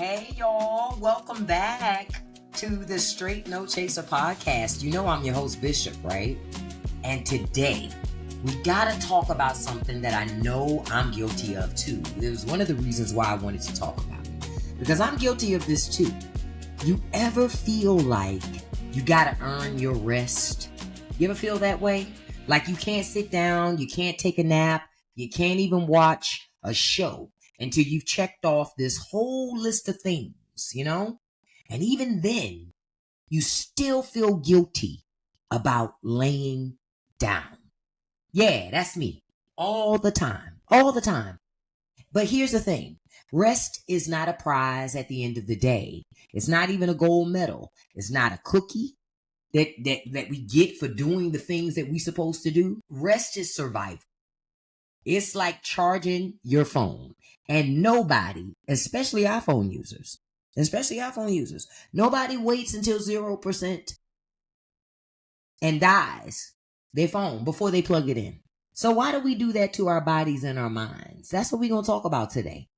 Hey y'all, welcome back to the Straight No Chaser podcast. You know I'm your host Bishop, right? And today we gotta talk about something that I know I'm guilty of too. It was one of the reasons why I wanted to talk about it. Because I'm guilty of this too. You ever feel like you gotta earn your rest? You ever feel that way? Like you can't sit down, you can't take a nap, you can't even watch a show until you've checked off this whole list of things, you know? And even then, you still feel guilty about laying down. Yeah, that's me. All the time. All the time. But here's the thing. Rest is not a prize at the end of the day. It's not even a gold medal. It's not a cookie that we get for doing the things that we're supposed to do. Rest is survival. It's like charging your phone. And nobody, especially iPhone users, nobody waits until 0% and dies their phone before they plug it in. So why do we do that to our bodies and our minds? That's what we're going to talk about today.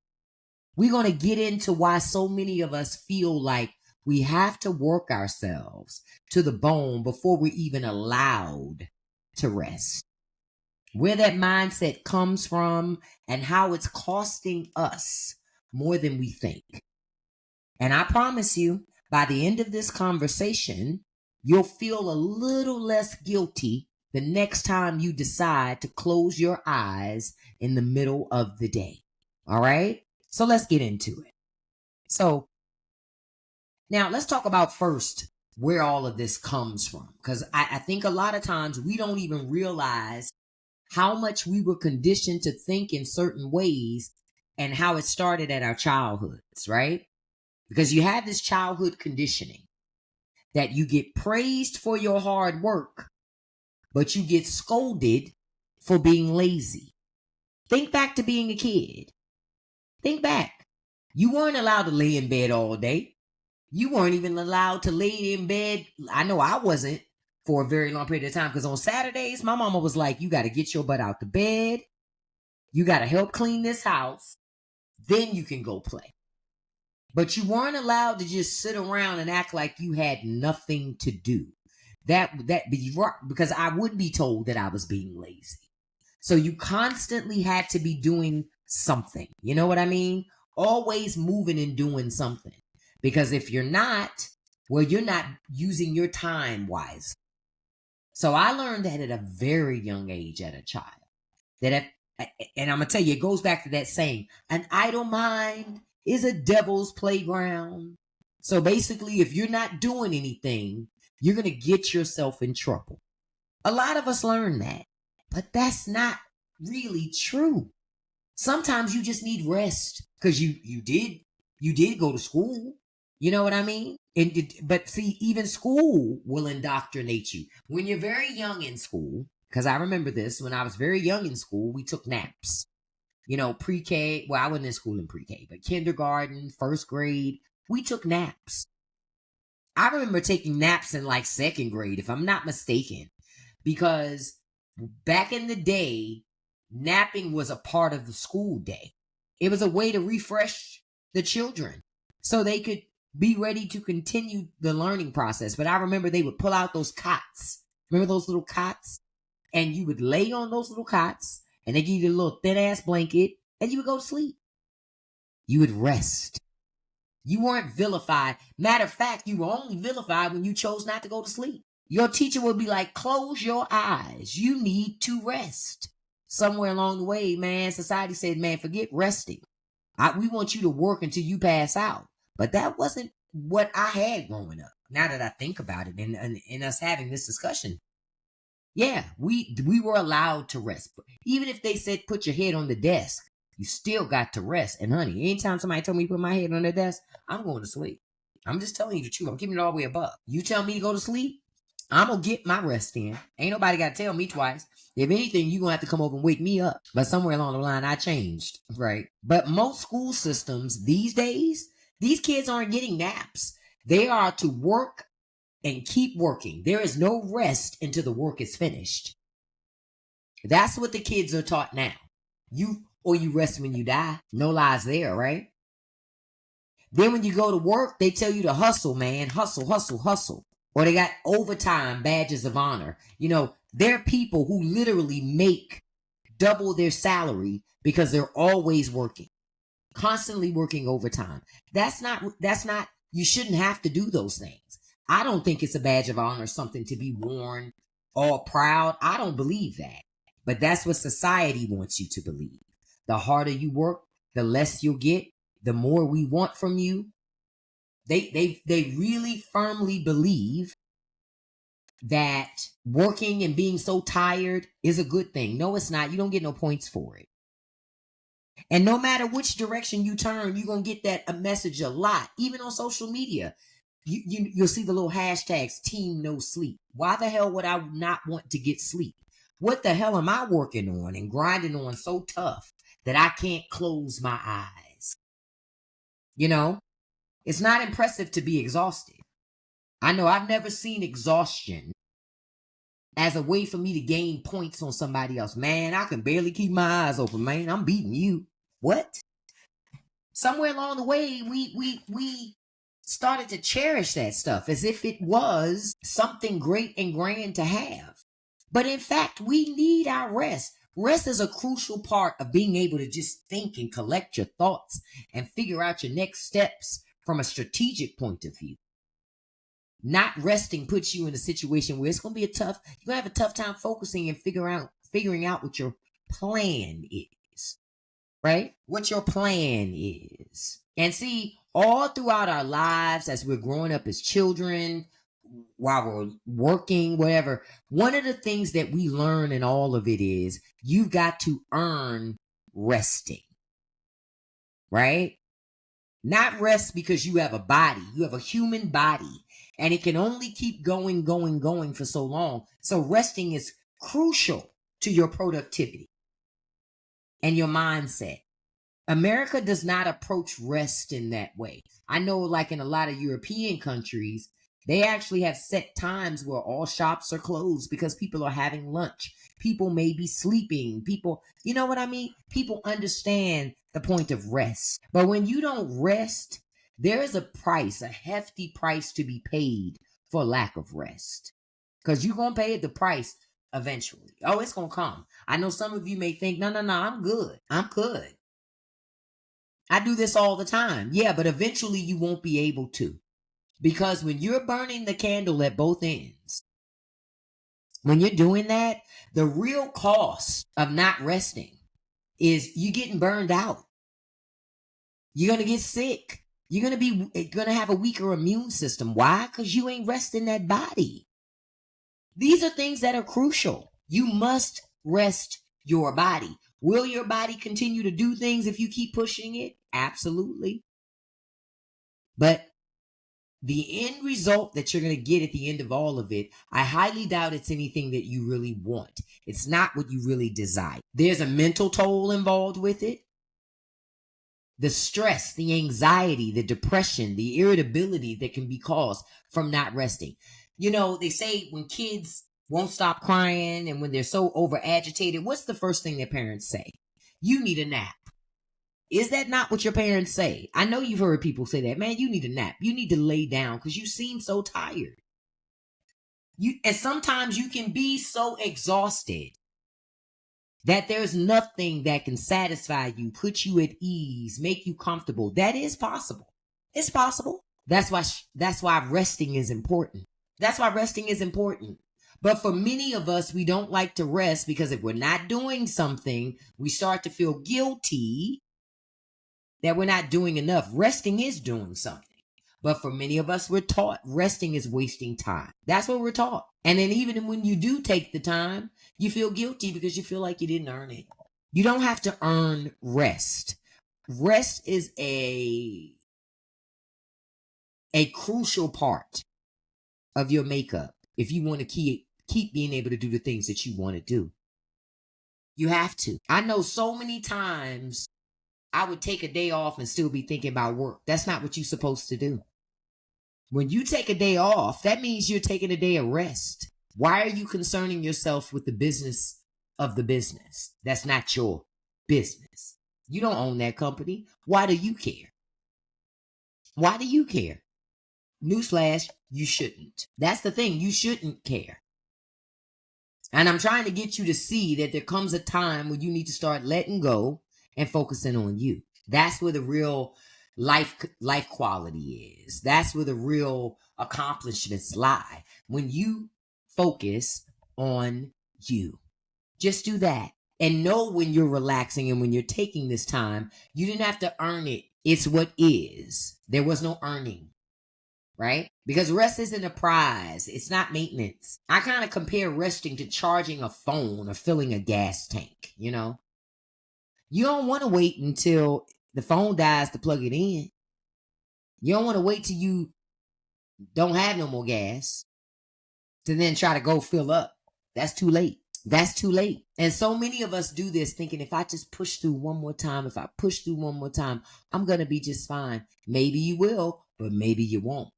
We're going to get into why so many of us feel like we have to work ourselves to the bone before we're even allowed to rest. Where that mindset comes from and how it's costing us more than we think. And I promise you, by the end of this conversation, you'll feel a little less guilty the next time you decide to close your eyes in the middle of the day. All right? So let's get into it. So now let's talk about first where all of this comes from. Because I think a lot of times we don't even realize how much we were conditioned to think in certain ways and how it started at our childhoods, right? Because you have this childhood conditioning that you get praised for your hard work, but you get scolded for being lazy. Think back to being a kid. Think back. You weren't allowed to lay in bed all day. You weren't even allowed to lay in bed. I know I wasn't for a very long period of time because on Saturdays, my mama was like, you got to get your butt out the bed. You got to help clean this house. Then you can go play. But you weren't allowed to just sit around and act like you had nothing to do. Because I would be told that I was being lazy. So you constantly had to be doing something. You know what I mean? Always moving and doing something. Because if you're not, well, you're not using your time wisely. So I learned that at a very young age as a child. And I'm going to tell you, it goes back to that saying, an idle mind is a devil's playground. So basically, if you're not doing anything, you're going to get yourself in trouble. A lot of us learn that, but that's not really true. Sometimes you just need rest because you did go to school. You know what I mean? But see, even school will indoctrinate you. When you're very young in school, because I remember this, when I was very young in school, we took naps. You know, pre-K, well, I wasn't in school in pre-K, but kindergarten, first grade, we took naps. I remember taking naps in like second grade, if I'm not mistaken, because back in the day, napping was a part of the school day. It was a way to refresh the children so they could be ready to continue the learning process. But I remember they would pull out those cots. Remember those little cots? And you would lay on those little cots and they give you a little thin ass blanket and you would go to sleep. You would rest. You weren't vilified. Matter of fact, you were only vilified when you chose not to go to sleep. Your teacher would be like, close your eyes. You need to rest. Somewhere along the way, man, society said, man, forget resting. We want you to work until you pass out. But that wasn't what I had growing up. Now that I think about it and us having this discussion. Yeah, we were allowed to rest. Even if they said put your head on the desk, you still got to rest. And honey, anytime somebody told me to put my head on the desk, I'm going to sleep. I'm just telling you the truth. I'm keeping it all the way above. You tell me to go to sleep, I'm going to get my rest in. Ain't nobody got to tell me twice. If anything, you're going to have to come over and wake me up. But somewhere along the line, I changed, right? But most school systems these days, these kids aren't getting naps. They are to work and keep working. There is no rest until the work is finished. That's what the kids are taught now. You rest when you die. No lies there, right? Then when you go to work, they tell you to hustle, man. Hustle, hustle, hustle. Or they got overtime badges of honor. There are people who literally make double their salary because they're always working, constantly working overtime. That's not, you shouldn't have to do those things. I don't think it's a badge of honor, something to be worn all proud. I don't believe that. But that's what society wants you to believe. The harder you work, the less you'll get, the more we want from you. They really firmly believe that working and being so tired is a good thing. No, it's not. You don't get no points for it. And no matter which direction you turn, you're going to get that a message a lot. Even on social media, you'll see the little hashtags, team no sleep. Why the hell would I not want to get sleep? What the hell am I working on and grinding on so tough that I can't close my eyes? It's not impressive to be exhausted. I know I've never seen exhaustion as a way for me to gain points on somebody else. Man, I can barely keep my eyes open, man. I'm beating you. What? Somewhere along the way, we started to cherish that stuff as if it was something great and grand to have. But in fact, we need our rest. Rest is a crucial part of being able to just think and collect your thoughts and figure out your next steps from a strategic point of view. Not resting puts you in a situation where it's going to be you're going to have a tough time focusing and figuring out what your plan is, right? What your plan is. And see, all throughout our lives, as we're growing up as children, while we're working, whatever, one of the things that we learn in all of it is you've got to earn resting, right? Not rest because you have a body. You have a human body. And it can only keep going, going, going for so long. So resting is crucial to your productivity and your mindset. America does not approach rest in that way. I know, like in a lot of European countries, they actually have set times where all shops are closed because people are having lunch. People may be sleeping. People, you know what I mean? People understand the point of rest. But when you don't rest, there is a price, a hefty price to be paid for lack of rest. Because you're going to pay the price eventually. Oh, it's going to come. I know some of you may think, no, I'm good. I'm good. I do this all the time. Yeah, but eventually you won't be able to. Because when you're burning the candle at both ends, when you're doing that, the real cost of not resting is you getting burned out. You're going to get sick. You're going to have a weaker immune system. Why? Because you ain't resting that body. These are things that are crucial. You must rest your body. Will your body continue to do things if you keep pushing it? Absolutely. But the end result that you're going to get at the end of all of it, I highly doubt it's anything that you really want. It's not what you really desire. There's a mental toll involved with it. The stress, the anxiety, the depression, the irritability that can be caused from not resting. They say when kids won't stop crying and when they're so over agitated, what's the first thing their parents say? You need a nap. Is that not what your parents say? I know you've heard people say that. Man, you need a nap. You need to lay down because you seem so tired. And sometimes you can be so exhausted that there's nothing that can satisfy you, put you at ease, make you comfortable. That is possible. It's possible. That's why resting is important. That's why resting is important. But for many of us, we don't like to rest because if we're not doing something, we start to feel guilty that we're not doing enough. Resting is doing something. But for many of us, we're taught resting is wasting time. That's what we're taught. And then even when you do take the time, you feel guilty because you feel like you didn't earn it. You don't have to earn rest. Rest is a crucial part of your makeup if you want to keep being able to do the things that you want to do. You have to. I know so many times I would take a day off and still be thinking about work. That's not what you're supposed to do. When you take a day off, that means you're taking a day of rest. Why are you concerning yourself with the business of the business? That's not your business. You don't own that company. Why do you care? Why do you care? Newsflash, you shouldn't. That's the thing. You shouldn't care. And I'm trying to get you to see that there comes a time when you need to start letting go and focusing on you. That's where the real life quality is. That's where the real accomplishments lie. When you focus on you. Just do that. And know when you're relaxing and when you're taking this time, you didn't have to earn it. It's what is. There was no earning, right? Because rest isn't a prize. It's not maintenance. I kind of compare resting to charging a phone or filling a gas tank, you know? You don't want to wait until the phone dies to plug it in. You don't want to wait till you don't have no more gas to then try to go fill up. That's too late. That's too late. And so many of us do this thinking if I just push through one more time, if I push through one more time, I'm going to be just fine. Maybe you will, but maybe you won't.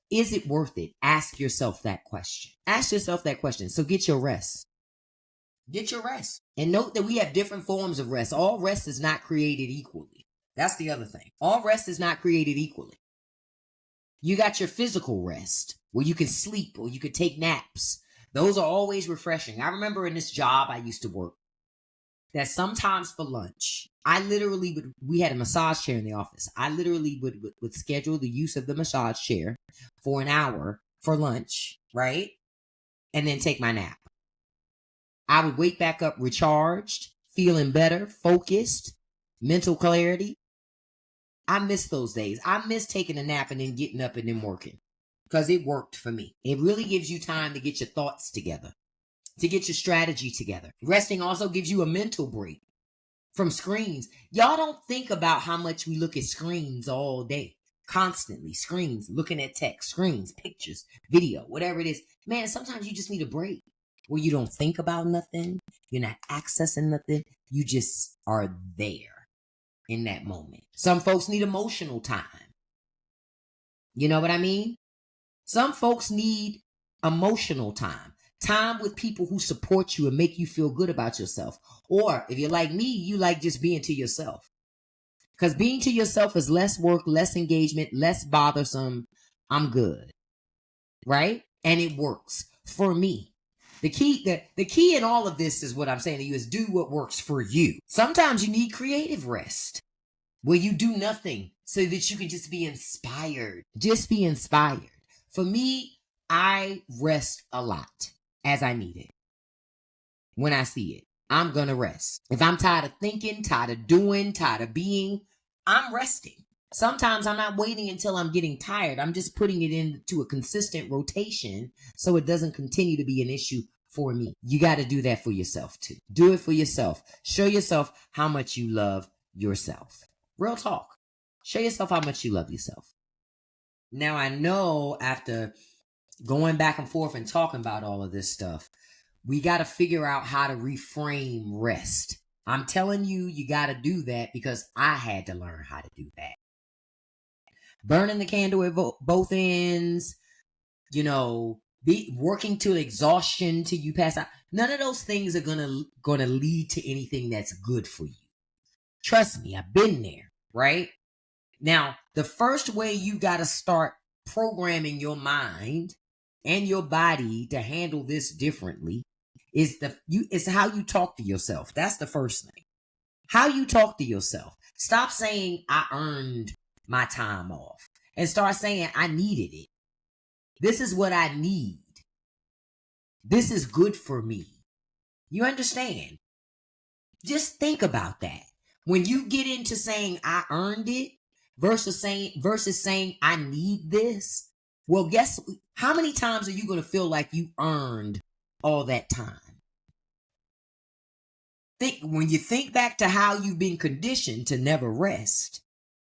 Is it worth it? Ask yourself that question. Ask yourself that question. So get your rest. Get your rest. And note that we have different forms of rest. All rest is not created equally. That's the other thing. All rest is not created equally. You got your physical rest where you can sleep or you could take naps. Those are always refreshing. I remember in this job I used to work that sometimes for lunch, we had a massage chair in the office. I literally would schedule the use of the massage chair for an hour for lunch, right? And then take my nap. I would wake back up recharged, feeling better, focused, mental clarity. I miss those days. I miss taking a nap and then getting up and then working because it worked for me. It really gives you time to get your thoughts together, to get your strategy together. Resting also gives you a mental break from screens. Y'all don't think about how much we look at screens all day. Constantly, screens, looking at text, screens, pictures, video, whatever it is. Man, sometimes you just need a break where you don't think about nothing. You're not accessing nothing. You just are there in that moment. Some folks need emotional time. You know what I mean? Some folks need emotional time. Time with people who support you and make you feel good about yourself. Or if you're like me, you like just being to yourself. Because being to yourself is less work, less engagement, less bothersome. I'm good. Right? And it works for me. The key in all of this is what I'm saying to you is do what works for you. Sometimes you need creative rest where you do nothing so that you can just be inspired. Just be inspired. For me, I rest a lot as I need it. When I see it, I'm going to rest. If I'm tired of thinking, tired of doing, tired of being, I'm resting. Sometimes I'm not waiting until I'm getting tired. I'm just putting it into a consistent rotation so it doesn't continue to be an issue for me. You got to do that for yourself too. Do it for yourself. Show yourself how much you love yourself. Real talk. Show yourself how much you love yourself. Now, I know after going back and forth and talking about all of this stuff, we got to figure out how to reframe rest. I'm telling you, you got to do that because I had to learn how to do that. Burning the candle at both ends, be working to exhaustion till you pass out. None of those things are gonna lead to anything that's good for you. Trust me, I've been there, right? Now, the first way you got to start programming your mind and your body to handle this differently is how you talk to yourself. That's the first thing. How you talk to yourself. Stop saying I earned my time off and start saying I needed it. This is what I need. This is good for me. You understand? Just think about that. When you get into saying I earned it versus saying I need this, well, guess how many times are you going to feel like you earned all that time? When you think back to how you've been conditioned to never rest,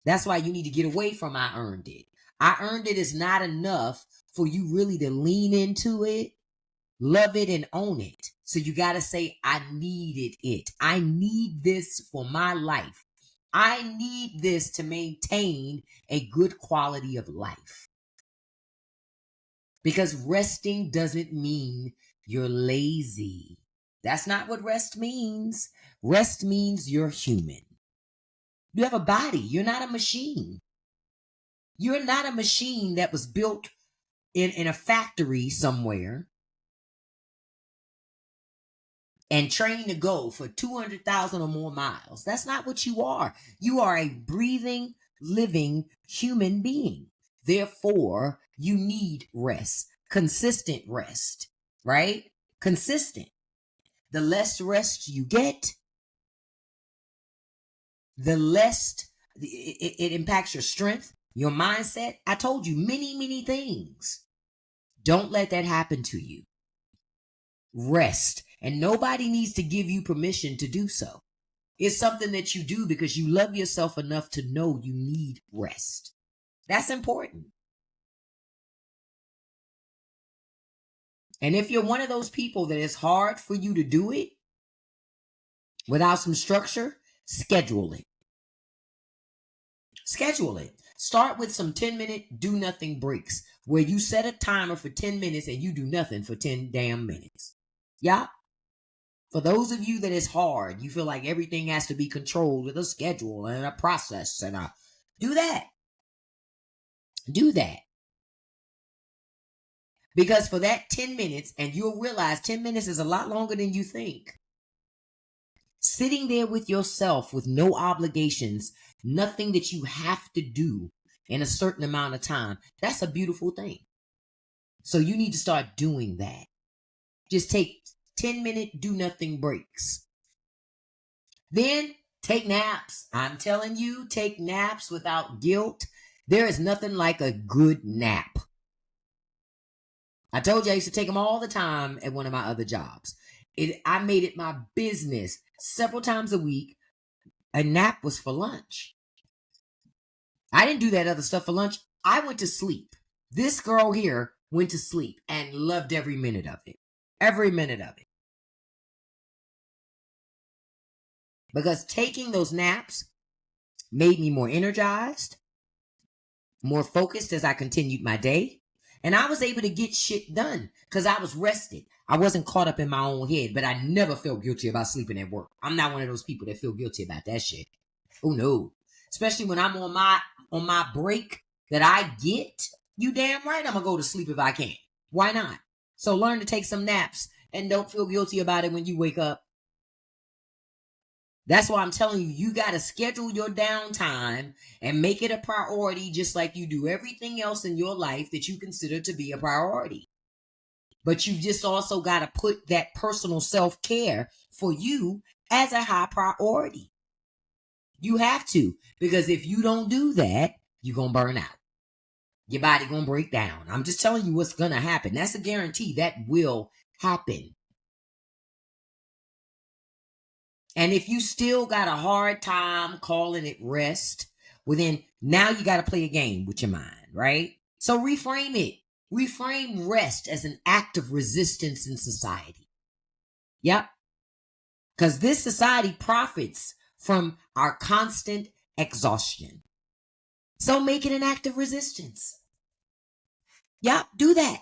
that's why you need to get away from I earned it. I earned it is not enough for you really to lean into it, love it, and own it. So you got to say, I needed it. I need this for my life. I need this to maintain a good quality of life. Because resting doesn't mean you're lazy. That's not what rest means. Rest means you're human. You have a body. You're not a machine. You're not a machine that was built in a factory somewhere and trained to go for 200,000 or more miles. That's not what you are. You are a breathing, living human being. Therefore, you need rest, consistent rest, right? Consistent. The less rest you get, the less it impacts your strength, your mindset. I told you many, many things. Don't let that happen to you. Rest. And nobody needs to give you permission to do so. It's something that you do because you love yourself enough to know you need rest. That's important. And if you're one of those people that it's hard for you to do it without some structure, schedule it. Schedule it. Start with some 10-minute do nothing breaks where you set a timer for 10 minutes and you do nothing for 10 damn minutes. Yeah. For those of you that it's hard, you feel like everything has to be controlled with a schedule and a process and do that. Do that. Because for that 10 minutes, and you'll realize 10 minutes is a lot longer than you think. Sitting there with yourself with no obligations, nothing that you have to do in a certain amount of time, that's a beautiful thing. So you need to start doing that. Just take 10-minute do nothing breaks. Then take naps. I'm telling you, take naps without guilt. There is nothing like a good nap. I told you I used to take them all the time at one of my other jobs. I made it my business several times a week. A nap was for lunch. I didn't do that other stuff for lunch. I went to sleep. This girl here went to sleep and loved every minute of it. Every minute of it. Because taking those naps made me more energized, more focused as I continued my day. And I was able to get shit done because I was rested. I wasn't caught up in my own head, but I never felt guilty about sleeping at work. I'm not one of those people that feel guilty about that shit. Oh no. Especially when I'm on my break that I get, you damn right I'm gonna go to sleep if I can. Why not? So learn to take some naps and don't feel guilty about it when you wake up. That's why I'm telling you, you got to schedule your downtime and make it a priority just like you do everything else in your life that you consider to be a priority. But you've just also got to put that personal self-care for you as a high priority. You have to, because if you don't do that, you're going to burn out. Your body going to break down. I'm just telling you what's going to happen. That's a guarantee that will happen. And if you still got a hard time calling it rest, well then now you got to play a game with your mind, right? So reframe it. Reframe rest as an act of resistance in society. Yep. Because this society profits from our constant exhaustion. So make it an act of resistance. Yep, do that.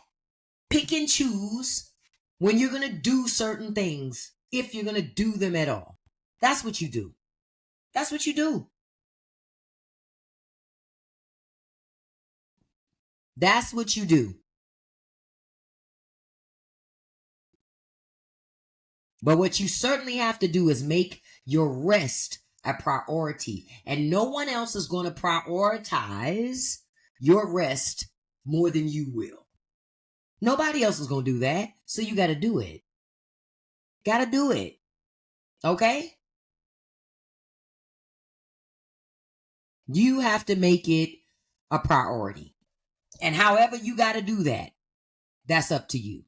Pick and choose when you're going to do certain things, if you're going to do them at all. That's what you do. That's what you do. That's what you do. But what you certainly have to do is make your rest a priority. And no one else is going to prioritize your rest more than you will. Nobody else is going to do that. So you got to do it. Got to do it. Okay? You have to make it a priority. And however you got to do that, that's up to you.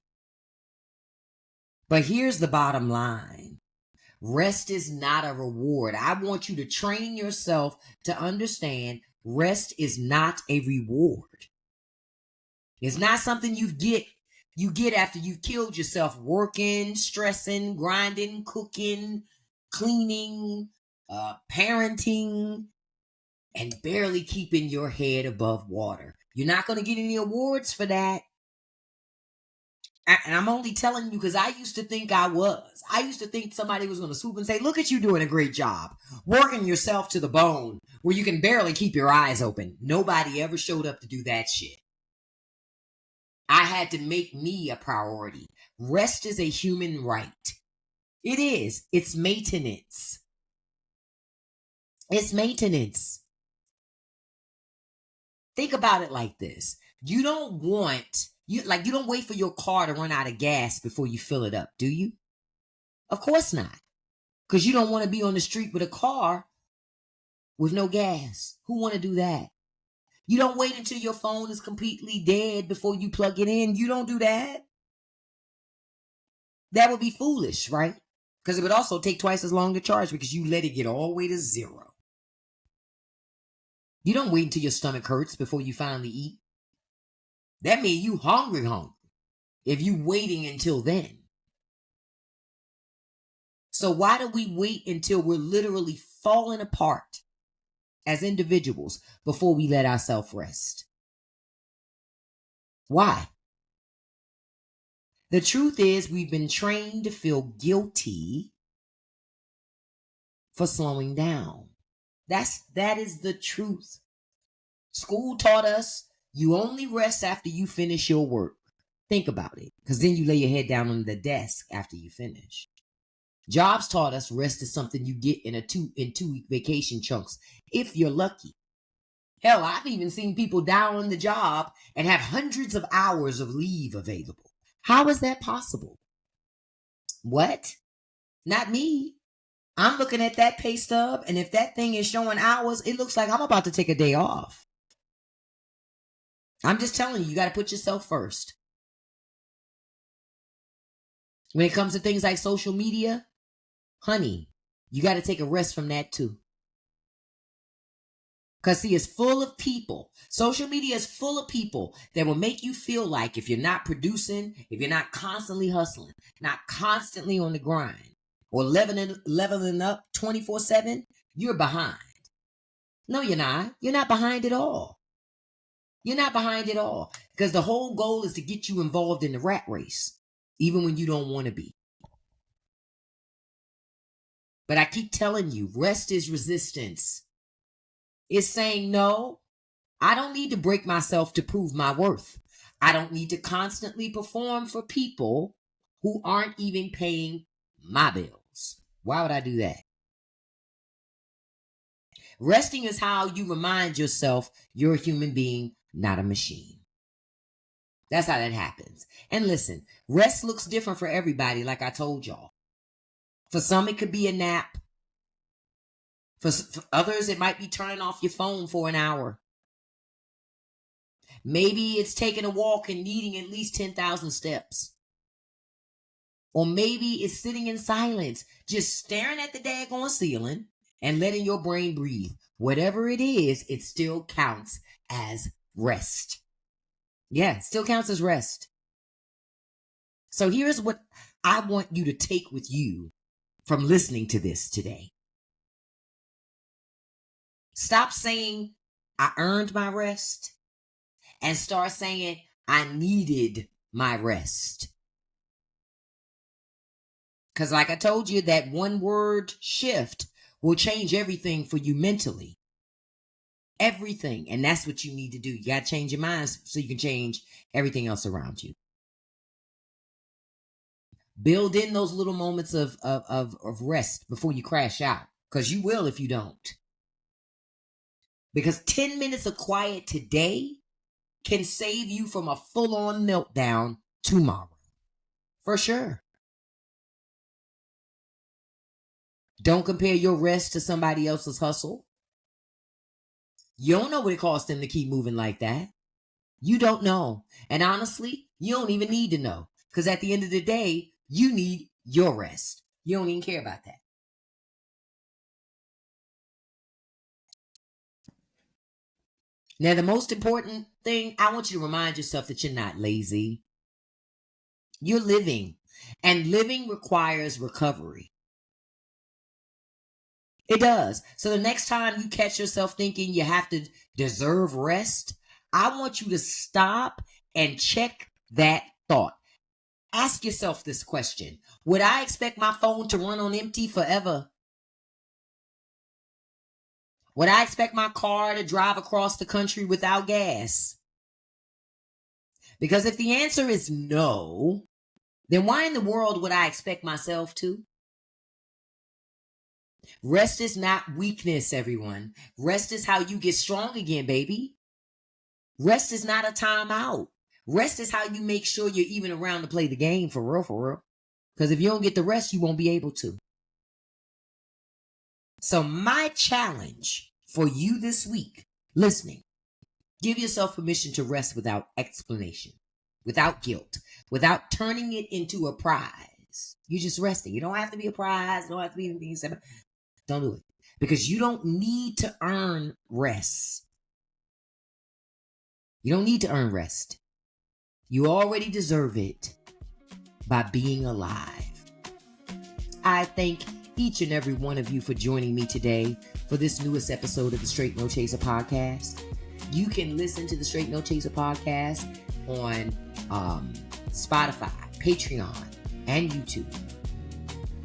But here's the bottom line. Rest is not a reward. I want you to train yourself to understand rest is not a reward. It's not something you get after you've killed yourself working, stressing, grinding, cooking, cleaning, parenting, and barely keeping your head above water. You're not going to get any awards for that. And I'm only telling you because I used to think I was. I used to think somebody was going to swoop and say, look at you doing a great job, working yourself to the bone, where you can barely keep your eyes open. Nobody ever showed up to do that shit. I had to make me a priority. Rest is a human right. It is. It's maintenance. It's maintenance. Think about it like this. You don't wait for your car to run out of gas before you fill it up, do you? Of course not. Because you don't want to be on the street with a car with no gas. Who want to do that? You don't wait until your phone is completely dead before you plug it in. You don't do that. That would be foolish, right? Because it would also take twice as long to charge because you let it get all the way to zero. You don't wait until your stomach hurts before you finally eat. That means you hungry if you waiting until then. So why do we wait until we're literally falling apart as individuals before we let ourselves rest? Why? The truth is we've been trained to feel guilty for slowing down. That is the truth. School taught us you only rest after you finish your work. Think about it, because then you lay your head down on the desk after you finish. Jobs taught us rest is something you get in 2-week vacation chunks, if you're lucky. Hell, I've even seen people down on the job and have hundreds of hours of leave available. How is that possible? What? Not me. I'm looking at that pay stub, and if that thing is showing hours, it looks like I'm about to take a day off. I'm just telling you, you got to put yourself first. When it comes to things like social media, honey, you got to take a rest from that too. Because see, it's full of people. Social media is full of people that will make you feel like if you're not producing, if you're not constantly hustling, not constantly on the grind, or leveling up 24/7, you're behind. No, you're not. You're not behind at all. You're not behind at all. Because the whole goal is to get you involved in the rat race, even when you don't want to be. But I keep telling you, rest is resistance. It's saying, no, I don't need to break myself to prove my worth. I don't need to constantly perform for people who aren't even paying my bills. Why would I do that? Resting is how you remind yourself you're a human being, not a machine. That's how that happens. And listen, rest looks different for everybody, like I told y'all. For some, it could be a nap. For others, it might be turning off your phone for an hour. Maybe it's taking a walk and needing at least 10,000 steps. Or maybe it's sitting in silence, just staring at the daggone ceiling and letting your brain breathe. Whatever it is, it still counts as rest. Yeah, it still counts as rest. So here's what I want you to take with you from listening to this today. Stop saying, I earned my rest, and start saying, I needed my rest. Because like I told you, that one word shift will change everything for you mentally. Everything. And that's what you need to do. You got to change your mind so you can change everything else around you. Build in those little moments of rest before you crash out. Because you will if you don't. Because 10 minutes of quiet today can save you from a full-on meltdown tomorrow. For sure. Don't compare your rest to somebody else's hustle. You don't know what it costs them to keep moving like that. You don't know. And honestly, you don't even need to know. Because at the end of the day, you need your rest. You don't even care about that. Now, the most important thing, I want you to remind yourself that you're not lazy. You're living. And living requires recovery. It does. So the next time you catch yourself thinking you have to deserve rest, I want you to stop and check that thought. Ask yourself this question. Would I expect my phone to run on empty forever? Would I expect my car to drive across the country without gas? Because if the answer is no, then why in the world would I expect myself to? Rest is not weakness, everyone. Rest is how you get strong again, baby. Rest is not a timeout. Rest is how you make sure you're even around to play the game for real, for real. Because if you don't get the rest, you won't be able to. So my challenge for you this week, listening, give yourself permission to rest without explanation, without guilt, without turning it into a prize. You're just resting. You don't have to be a prize. Don't have to be anything. Don't do it. Because you don't need to earn rest. You don't need to earn rest. You already deserve it by being alive. I thank each and every one of you for joining me today for this newest episode of the Straight No Chaser podcast. You can listen to the Straight No Chaser podcast on Spotify, Patreon, and YouTube.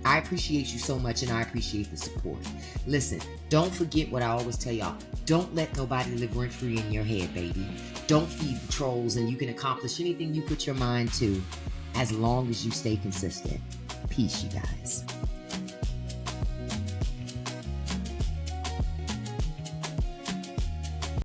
I appreciate you so much, and I appreciate the support. Listen, don't forget what I always tell y'all. Don't let nobody live rent-free in your head, baby. Don't feed the trolls, and you can accomplish anything you put your mind to as long as you stay consistent. Peace, you guys.